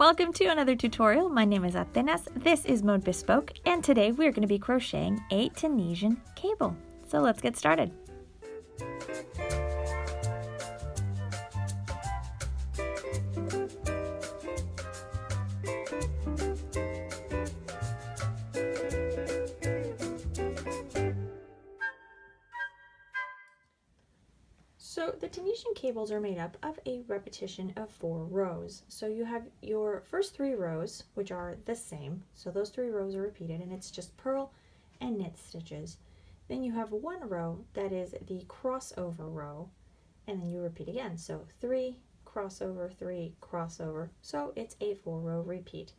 Welcome to another tutorial. My name is Atenas, this is Mode Bespoke, and today we're going to be crocheting a Tunisian cable. So let's get started. So the Tunisian cables are made up of a repetition of 4 rows. So you have your first 3 rows, which are the same. So those 3 rows are repeated, and it's just purl and knit stitches. Then you have 1 row that is the crossover row, and then you repeat again. So 3 crossover, 3 crossover. So it's a 4-row repeat.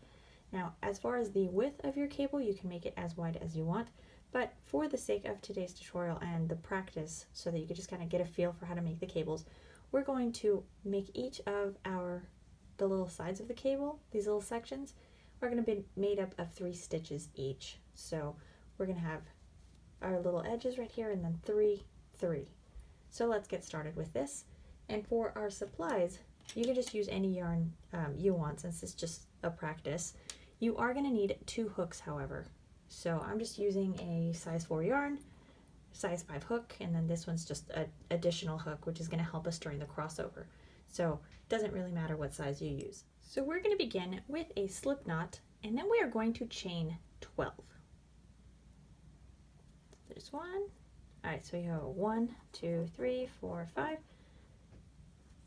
Now, as far as the width of your cable, you can make it as wide as you want. But for the sake of today's tutorial and the practice, so that you can just kind of get a feel for how to make the cables, we're going to make each of the little sides of the cable, these little sections, are going to be made up of 3 stitches each. So we're going to have our little edges right here, and then 3, 3. So let's get started with this. And for our supplies, you can just use any yarn you want, since it's just a practice. You are going to need 2 hooks, however. So I'm just using a size 4 yarn, size 5 hook, and then this one's just an additional hook, which is going to help us during the crossover. So it doesn't really matter what size you use. So we're going to begin with a slip knot, and then we are going to chain 12. There's 1. All right, so you have 1, 2, 3, 4, 5,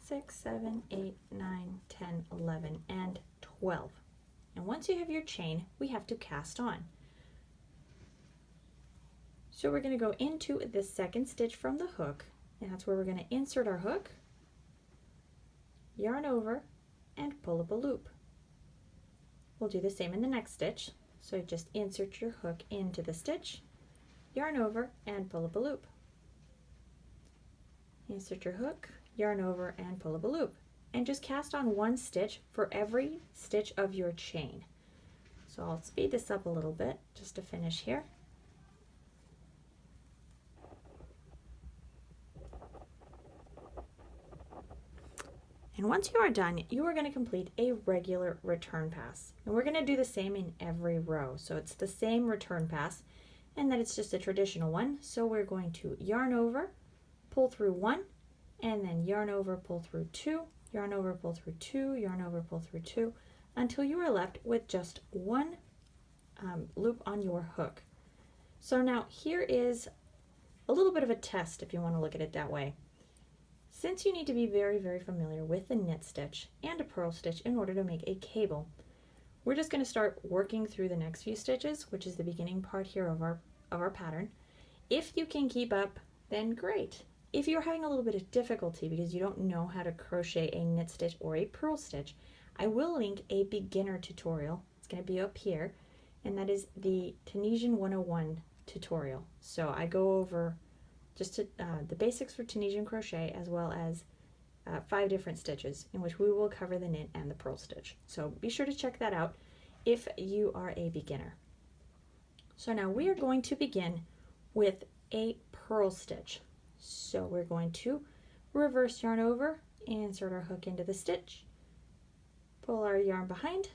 6, 7, 8, 9, 10, 11, and 12. And once you have your chain, we have to cast on. So we're going to go into the second stitch from the hook, and that's where we're going to insert our hook, yarn over, and pull up a loop. We'll do the same in the next stitch. So just insert your hook into the stitch, yarn over, and pull up a loop. Insert your hook, yarn over, and pull up a loop. And just cast on 1 stitch for every stitch of your chain. So I'll speed this up a little bit just to finish here. And once you are done, you are going to complete a regular return pass. And we're going to do the same in every row. So it's the same return pass, and then it's just a traditional one. So we're going to yarn over, pull through 1, and then yarn over, pull through 2, yarn over, pull through 2, yarn over, pull through 2, until you are left with just 1 loop on your hook. So now here is a little bit of a test, if you want to look at it that way. Since you need to be very, very familiar with the knit stitch and a purl stitch in order to make a cable, we're just going to start working through the next few stitches, which is the beginning part here of our pattern. If you can keep up, then great. If you're having a little bit of difficulty because you don't know how to crochet a knit stitch or a purl stitch, I will link a beginner tutorial. It's going to be up here, and that is the Tunisian 101 tutorial. So I go over just the basics for Tunisian crochet, as well as 5 different stitches in which we will cover the knit and the purl stitch. So be sure to check that out if you are a beginner. So now we are going to begin with a purl stitch. So we're going to reverse yarn over, insert our hook into the stitch, pull our yarn behind,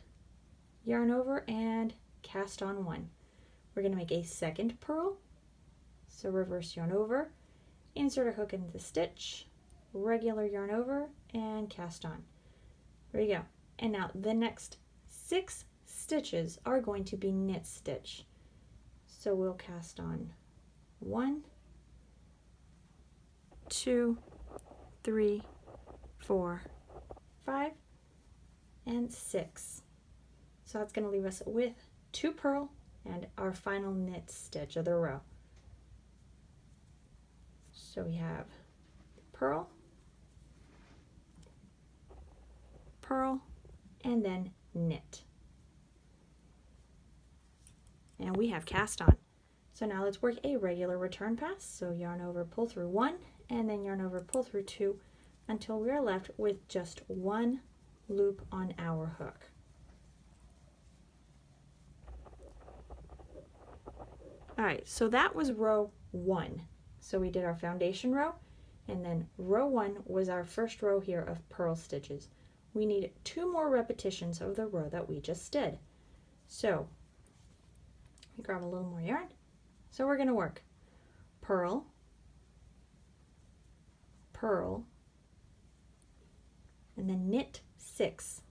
yarn over, and cast on 1. We're going to make a second purl. So reverse yarn over, insert a hook into the stitch, regular yarn over, and cast on. There you go. And now the next 6 stitches are going to be knit stitch. So we'll cast on 1, 2, 3, 4, 5, and 6. So that's going to leave us with 2 purl and our final knit stitch of the row. So we have purl, purl, and then knit. And we have cast on. So now let's work a regular return pass. So yarn over, pull through 1, and then yarn over, pull through 2, until we are left with just 1 loop on our hook. All right, so that was row 1. So we did our foundation row, and then row 1 was our first row here of purl stitches. we need 2 more repetitions of the row that we just did. So let me grab a little more yarn. So we're going to work purl, purl, and then knit 6.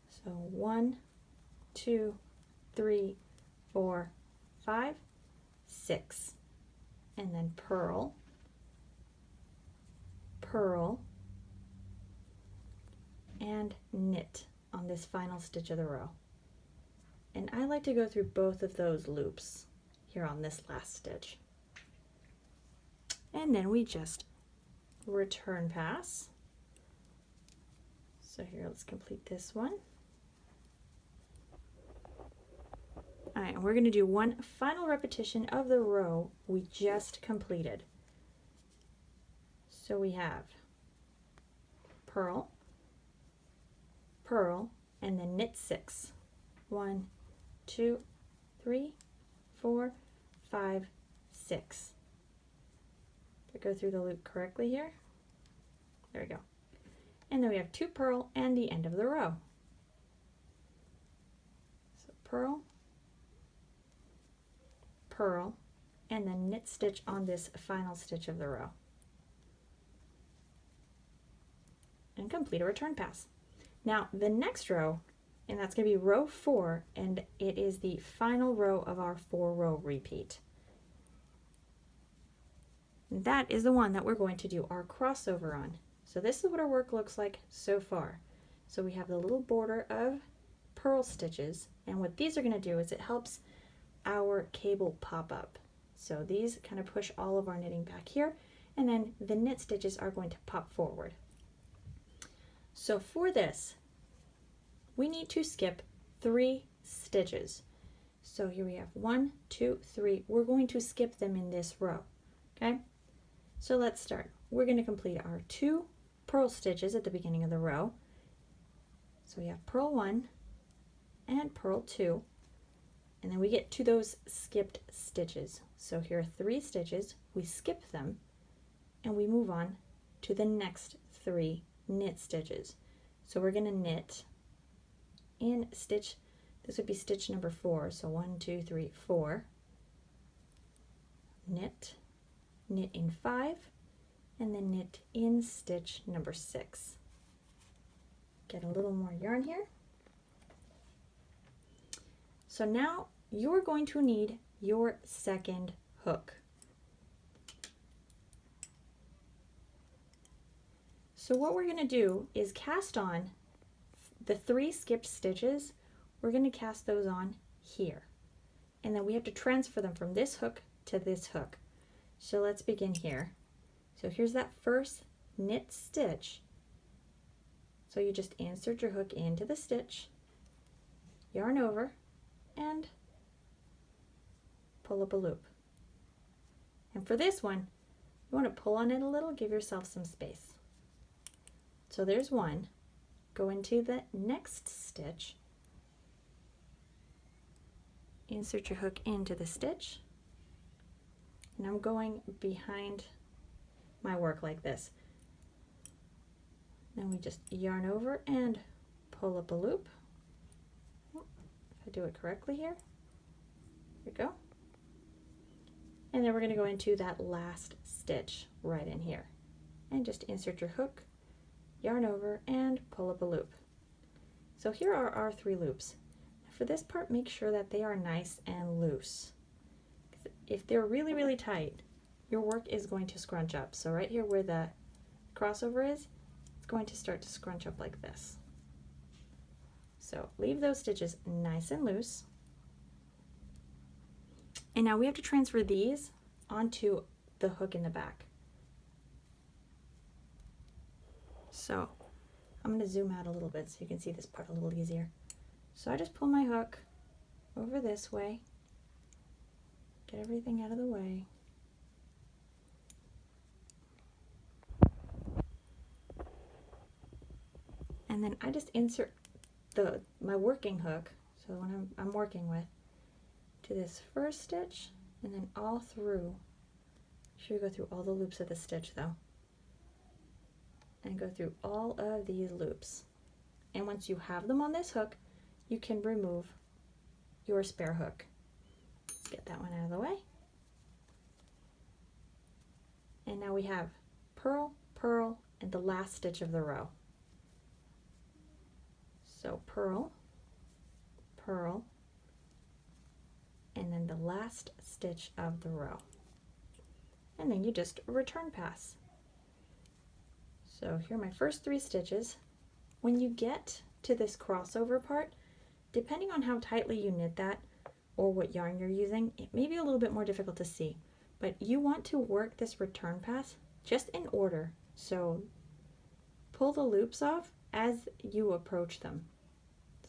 So 1, 2, 3, 4, 5, 6, and then purl, purl, and knit on this final stitch of the row. And I like to go through both of those loops here on this last stitch. And then we just return pass. So here, let's complete this one. All right, and we're going to do one final repetition of the row we just completed. So we have purl, purl, and then knit 6. 1, 2, 3, 4, 5, 6. Did I go through the loop correctly here? There we go. And then we have 2 purl and the end of the row. So purl, purl, and then knit stitch on this final stitch of the row. And complete a return pass. Now the next row, and that's going to be row 4, and it is the final row of our 4-row repeat. And that is the one that we're going to do our crossover on. So this is what our work looks like so far. So we have the little border of purl stitches, and what these are going to do is it helps our cable pop up. So these kind of push all of our knitting back here, and then the knit stitches are going to pop forward. So for this, we need to skip 3 stitches. So here we have 1, 2, 3. We're going to skip them in this row. Okay? So let's start. We're going to complete our 2 purl stitches at the beginning of the row. So we have purl 1 and purl 2, and then we get to those skipped stitches. So here are 3 stitches, we skip them, and we move on to the next 3 knit stitches. So we're going to knit in stitch, this would be stitch number 4, so 1, 2, 3, 4, knit, knit in 5, and then knit in stitch number 6. Get a little more yarn here. So now you're going to need your second hook. So what we're going to do is cast on the 3 skipped stitches. We're going to cast those on here, and then we have to transfer them from this hook to this hook. So let's begin here. So here's that first knit stitch. So you just insert your hook into the stitch, yarn over, and pull up a loop. And for this one, you want to pull on it a little, give yourself some space. So there's one. Go into the next stitch, insert your hook into the stitch, and I'm going behind my work like this. Then we just yarn over and pull up a loop. If I do it correctly here, there we go. And then we're going to go into that last stitch right in here, and just insert your hook, yarn over, and pull up a loop. So here are our 3 loops. For this part, make sure that they are nice and loose. If they're really, really tight, your work is going to scrunch up. So right here where the crossover is, it's going to start to scrunch up like this. So leave those stitches nice and loose. And now we have to transfer these onto the hook in the back. So I'm going to zoom out a little bit so you can see this part a little easier. So I just pull my hook over this way, get everything out of the way. And then I just insert my working hook, so the one I'm working with, to this first stitch, and then all through. Make sure you go through all the loops of the stitch though, and go through all of these loops. And once you have them on this hook, you can remove your spare hook. Let's get that one out of the way. And now we have purl, purl, and the last stitch of the row. So purl, purl, and then the last stitch of the row. And then you just return pass. So here are my first 3 stitches. When you get to this crossover part, depending on how tightly you knit that or what yarn you're using, it may be a little bit more difficult to see, but you want to work this return pass just in order. So pull the loops off as you approach them.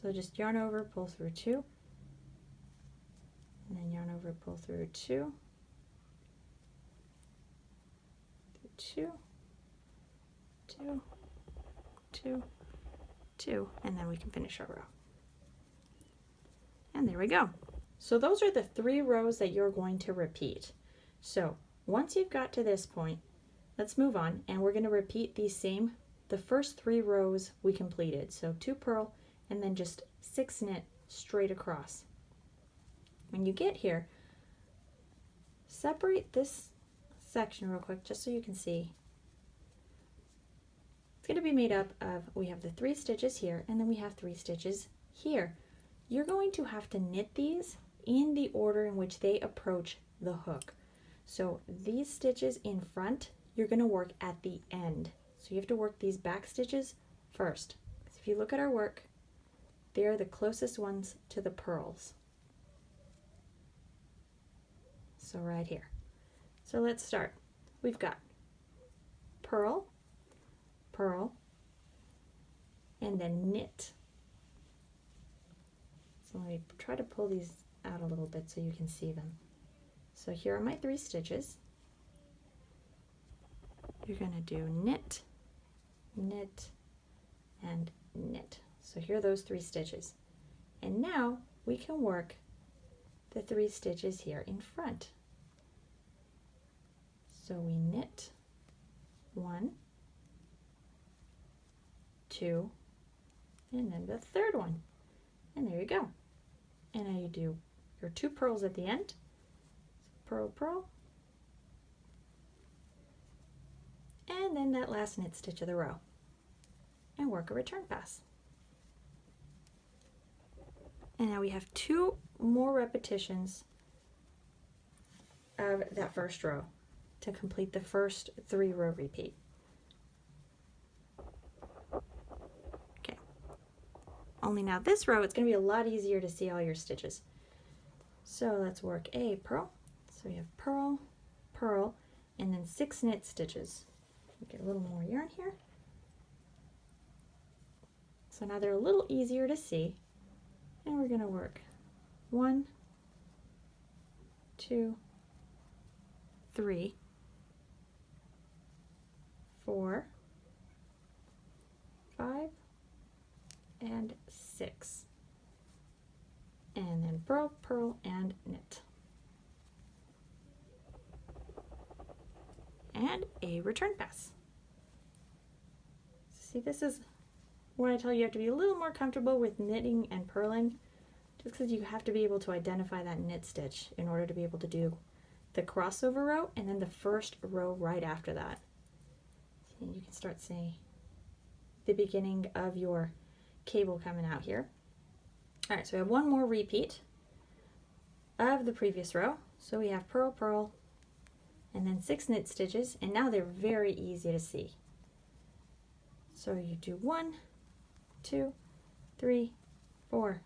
So just yarn over, pull through 2, and then yarn over, pull through 2, 2, 2, 2, 2, and then we can finish our row. And there we go. So those are the 3 rows that you're going to repeat. So once you've got to this point, let's move on, and we're going to repeat the first 3 rows we completed. So 2 purl and then just 6 knit straight across. When you get here, separate this section real quick just so you can see. It's going to be made up of, we have the 3 stitches here, and then we have 3 stitches here. You're going to have to knit these in the order in which they approach the hook. So these stitches in front, you're going to work at the end. So you have to work these back stitches first. So if you look at our work, they're the closest ones to the purls. So right here. So let's start. We've got purl, purl, and then knit. So let me try to pull these out a little bit so you can see them. So here are my 3 stitches. You're going to do knit, knit, and knit. So here are those 3 stitches. And now we can work the 3 stitches here in front. So we knit 1, 2, and then the 3rd one. And there you go. And now you do your 2 purls at the end. So purl, purl. And then that last knit stitch of the row. And work a return pass. And now we have 2 more repetitions of that first row to complete the first 3 row repeat. Okay. Only now this row, it's going to be a lot easier to see all your stitches. So let's work a purl. So we have purl, purl, and then 6 knit stitches. Get a little more yarn here. So now they're a little easier to see. And we're going to work 1, 2, 3, 4, 5, and 6. And then purl, purl, and knit. And a return pass. See, this is when I tell you have to be a little more comfortable with knitting and purling, just because you have to be able to identify that knit stitch in order to be able to do the crossover row and then the first row right after that. See, you can start seeing the beginning of your cable coming out here. All right, so we have 1 more repeat of the previous row. So we have purl, purl, and then 6 knit stitches, and now they're very easy to see. So you do 1, 2, 3, 4,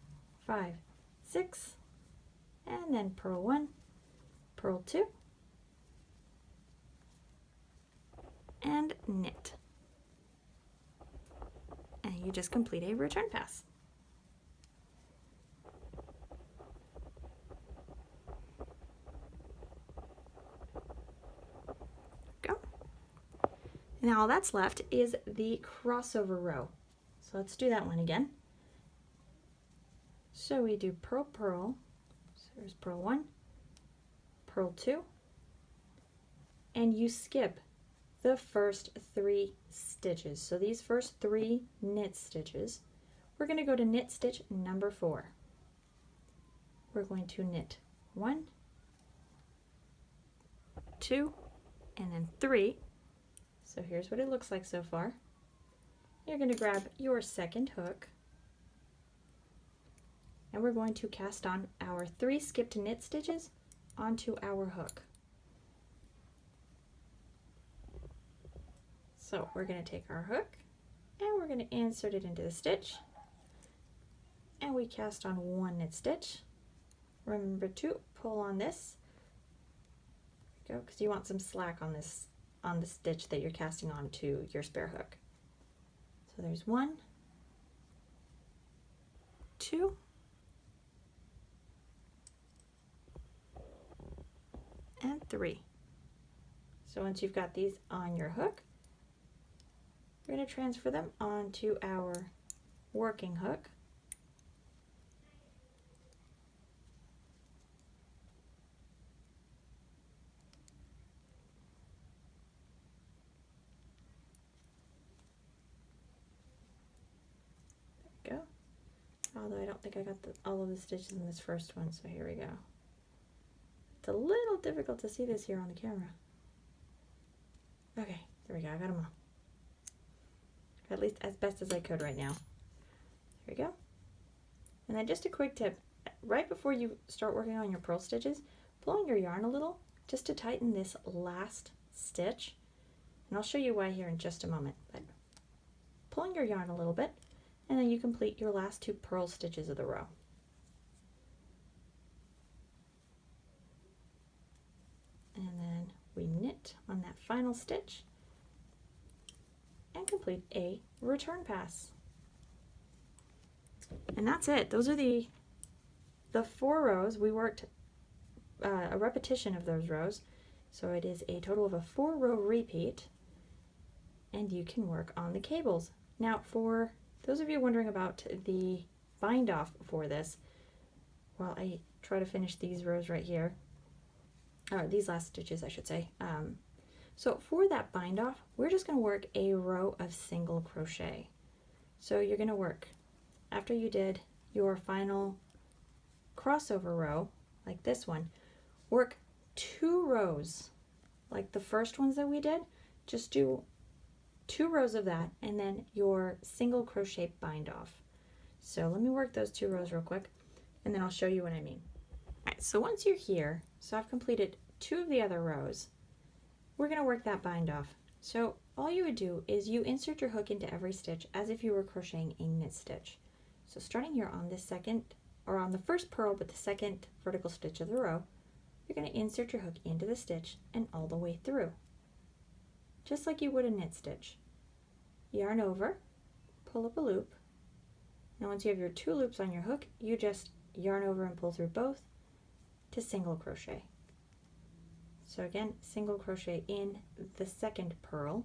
5, 6, and then purl 1, purl 2, and knit. And you just complete a return pass. Go. Now all that's left is the crossover row. So let's do that one again. So we do purl, purl. So there's purl 1, purl 2, and you skip the first 3 stitches. So these first 3 knit stitches, we're going to go to knit stitch number 4. We're going to knit 1, 2, and then 3. So here's what it looks like so far. You're going to grab your second hook, and we're going to cast on our 3 skipped knit stitches onto our hook. So we're going to take our hook and we're going to insert it into the stitch, and we cast on 1 knit stitch. Remember to pull on this, go, because you want some slack on this, on the stitch that you're casting onto your spare hook. So there's 1, 2, and 3. So once you've got these on your hook, we're going to transfer them onto our working hook. There we go. Although I don't think I got all of the stitches in this first one, so here we go. It's a little difficult to see this here on the camera. Okay, there we go, I got them all. At least as best as I could right now. There we go. And then just a quick tip, right before you start working on your purl stitches, pull on your yarn a little just to tighten this last stitch. And I'll show you why here in just a moment. But pulling your yarn a little bit, and then you complete your last 2 purl stitches of the row. And then we knit on that final stitch and complete a return pass. And that's it. Those are the 4 rows. We worked a repetition of those rows, so it is a total of a 4-row repeat, and you can work on the cables. Now, for those of you wondering about the bind off for this, while I try to finish these rows right here, or these last stitches I should say, so for that bind off, we're just going to work a row of single crochet. So you're going to work, after you did your final crossover row, like this one, work 2 rows, like the first ones that we did, just do 2 rows of that, and then your single crochet bind off. So let me work those 2 rows real quick, and then I'll show you what I mean. Alright, so once you're here, so I've completed 2 of the other rows, we're going to work that bind off. So all you would do is you insert your hook into every stitch as if you were crocheting a knit stitch. So starting here on this second, or on the first purl but the second vertical stitch of the row, you're going to insert your hook into the stitch and all the way through, just like you would a knit stitch. Yarn over, pull up a loop. Now once you have your 2 loops on your hook, you just yarn over and pull through both to single crochet. So again, single crochet in the second purl,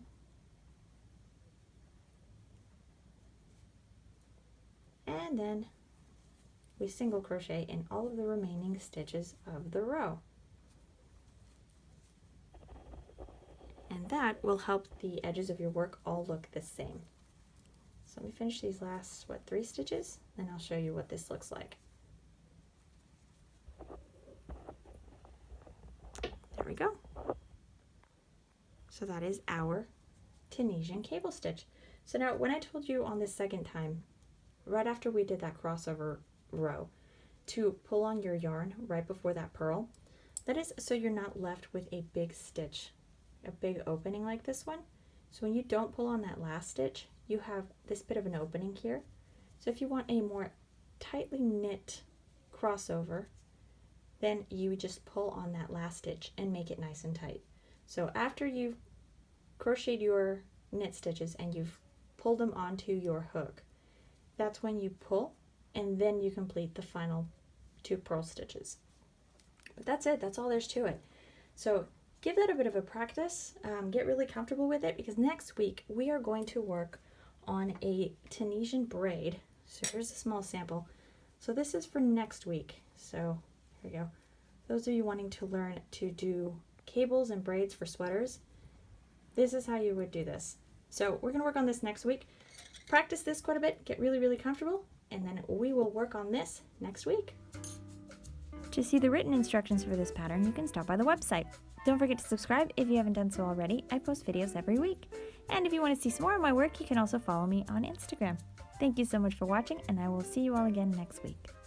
and then we single crochet in all of the remaining stitches of the row. And that will help the edges of your work all look the same. So let me finish these last, 3 stitches, then I'll show you what this looks like. There we go. So that is our Tunisian cable stitch. So now when I told you on this second time, right after we did that crossover row, to pull on your yarn right before that purl, that is so you're not left with a big stitch, a big opening like this one. So when you don't pull on that last stitch, you have this bit of an opening here. So if you want a more tightly knit crossover, then you just pull on that last stitch and make it nice and tight. So after you've crocheted your knit stitches and you've pulled them onto your hook, that's when you pull, and then you complete the final 2 purl stitches. But that's it, that's all there's to it. So give that a bit of a practice, get really comfortable with it, because next week we are going to work on a Tunisian braid. So here's a small sample. So this is for next week. So here we go. Those of you wanting to learn to do cables and braids for sweaters, this is how you would do this. So we're going to work on this next week. practice this quite a bit, get really, really comfortable, and then we will work on this next week. To see the written instructions for this pattern, you can stop by the website. Don't forget to subscribe if you haven't done so already. I post videos every week. And if you want to see some more of my work, you can also follow me on Instagram. Thank you so much for watching, and I will see you all again next week.